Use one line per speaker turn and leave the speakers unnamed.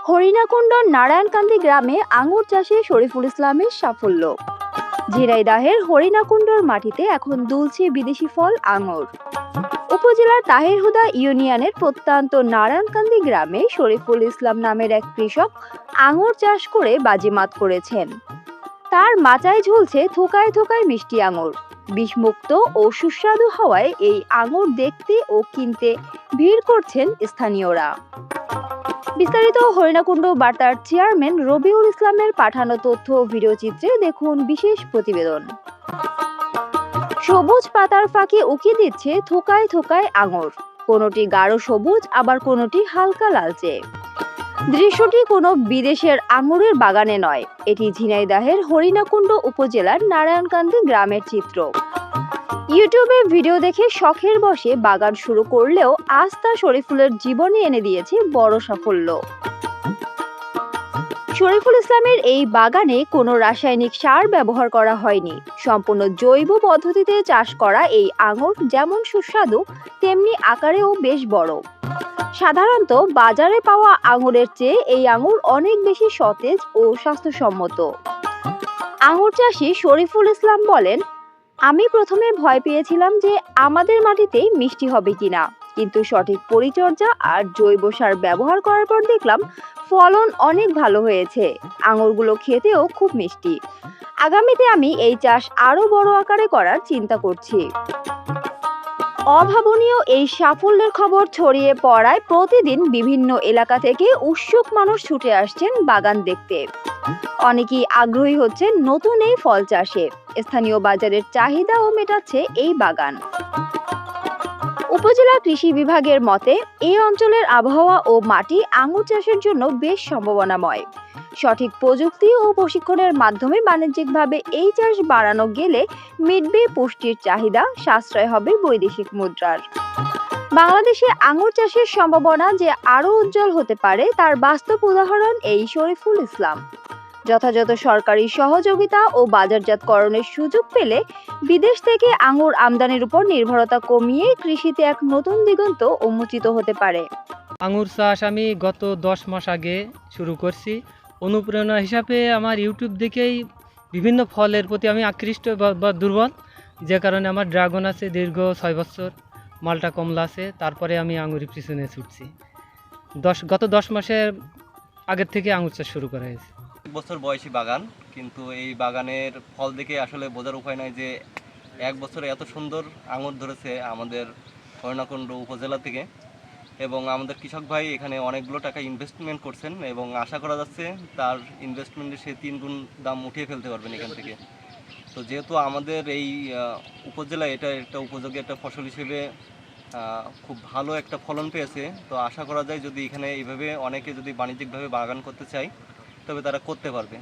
হরিণাকুণ্ডর নারায়ণকান্দি গ্রামে আঙুর চাষে শরীফুল ইসলামের সাফল্য। ঝিনাইদহের হরিণাকুণ্ডর মাটিতে এখন দুলছে বিদেশি ফল আঙুর। উপজেলার তাহিরহুদা ইউনিয়নের প্রত্যন্ত নারায়ণকান্দি গ্রামে শরীফুল ইসলাম নামের এক কৃষক আঙুর চাষ করে বাজিমাত করেছেন। তার মাচায় ঝুলছে থোকায় থোকায় মিষ্টি আঙুর। বিষমুক্ত ও সুস্বাদু হওয়ায় এই আঙুর দেখতে ও কিনতে ভিড় করছেন স্থানীয়রা। বিস্তারিত হরিণাকুণ্ড বার্তার চেয়ারম্যান রবিউল ইসলামের পাঠানো তথ্য ও ভিডিওচিত্রে দেখুন বিশেষ প্রতিবেদন। সবুজ পাতার ফাঁকে উকি দিচ্ছে থোকায় থোকায় আঙুর, কোনোটি গাঢ় সবুজ আবার কোনোটি হালকা লালচে। দৃশ্যটি কোনো বিদেশের আঙুরের বাগানে নয়, এটি ঝিনাইদহের হরিণাকুণ্ড উপজেলার নারায়ণকান্দি গ্রামের চিত্র। ইউটিউবে ভিডিও দেখে শখের বশে বাগান শুরু করলেও আজ তা শরীফুলের জীবনে এনে দিয়েছে বড় সাফল্য। শরীফুল ইসলামের এই বাগানে কোনো রাসায়নিক সার ব্যবহার করা হয়নি। সম্পূর্ণ জৈব পদ্ধতিতে চাষ করা এই আঙুর যেমন সুস্বাদু তেমনি আকারেও বেশ বড়। সাধারণত বাজারে পাওয়া আঙুরের চেয়ে এই আঙুর অনেক বেশি সতেজ ও স্বাস্থ্যসম্মত। আঙুর চাষি শরীফুল ইসলাম বলেন, আমি প্রথমে ভয় পেয়েছিলাম যে আমাদের মাটিতেই মিষ্টি হবে কিনা, কিন্তু সঠিক পরিচর্যা আর জৈব সার ব্যবহার করার পর দেখলাম ফলন অনেক ভালো হয়েছে। আঙুরগুলো খেতেও খুব মিষ্টি। আগামীতে আমি এই চাষ আরো বড় আকারে করার চিন্তা করছি। অভাবনীয় এই সাফল্যের খবর ছড়িয়ে পড়ায় প্রতিদিন বিভিন্ন এলাকা থেকে উৎসুক মানুষ ছুটে আসছেন বাগান দেখতে। অনেকেই আগ্রহী হচ্ছেন নতুন এই ফল চাষে। স্থানীয় বাজারের চাহিদাও মেটাচ্ছে এই বাগান। উপজেলা কৃষি বিভাগের মতে এই অঞ্চলের আবহাওয়া ও মাটি আঙুর চাষের জন্য বেশ সম্ভাবনাময়। সঠিক প্রযুক্তি ও প্রশিক্ষণের মাধ্যমে বাণিজ্যিকভাবে এই চাষ বাড়ানো গেলে মিটবে পুষ্টির চাহিদা, সাশ্রয় হবে বৈদেশিক মুদ্রার। বাংলাদেশে আঙুর চাষের সম্ভাবনা যে আরো উজ্জ্বল হতে পারে তার বাস্তব উদাহরণ এই শরীফুল ইসলাম। যথাযথ সরকারি সহযোগিতা ও বাজারজাতকরণের সুযোগ পেলে বিদেশ থেকে আঙুর আমদানির উপর নির্ভরতা কমিয়ে কৃষিতে এক নতুন দিগন্ত উন্মোচিত হতে পারে।
আঙুর চাষ আমি গত 10 মাস আগে শুরু করছি। অনুপ্রেরণা হিসাবে আমার ইউটিউব দেখেই বিভিন্ন ফলের প্রতি আমি আকৃষ্ট বা দুর্বল, যে কারণে আমার ড্রাগন আছে দীর্ঘ 6 বছর, মালটা কমলা আছে, তারপরে আমি আঙুরের পিছনে ছুটছি। গত 10 মাসের আগের থেকে আঙুর চাষ শুরু করা হয়েছে।
বছর বয়সী বাগান, কিন্তু এই বাগানের ফল দেখে আসলে বোঝার উপায় নয় যে 1 বছরে এত সুন্দর আঙুর ধরেছে আমাদের হরিণাকুণ্ড উপজেলা থেকে। এবং আমাদের কৃষক ভাই এখানে অনেকগুলো টাকা ইনভেস্টমেন্ট করছেন এবং আশা করা যাচ্ছে তার ইনভেস্টমেন্টে সে 3 গুণ দাম উঠিয়ে ফেলতে পারবেন এখান থেকে। তো যেহেতু আমাদের এই উপজেলা এটা একটা উপযোগী একটা ফসল হিসেবে খুব ভালো একটা ফলন পেয়েছে, তো আশা করা যায় যদি এখানে এইভাবে অনেকে যদি বাণিজ্যিকভাবে বাগান করতে চায় তবে তারা করতে পারবে।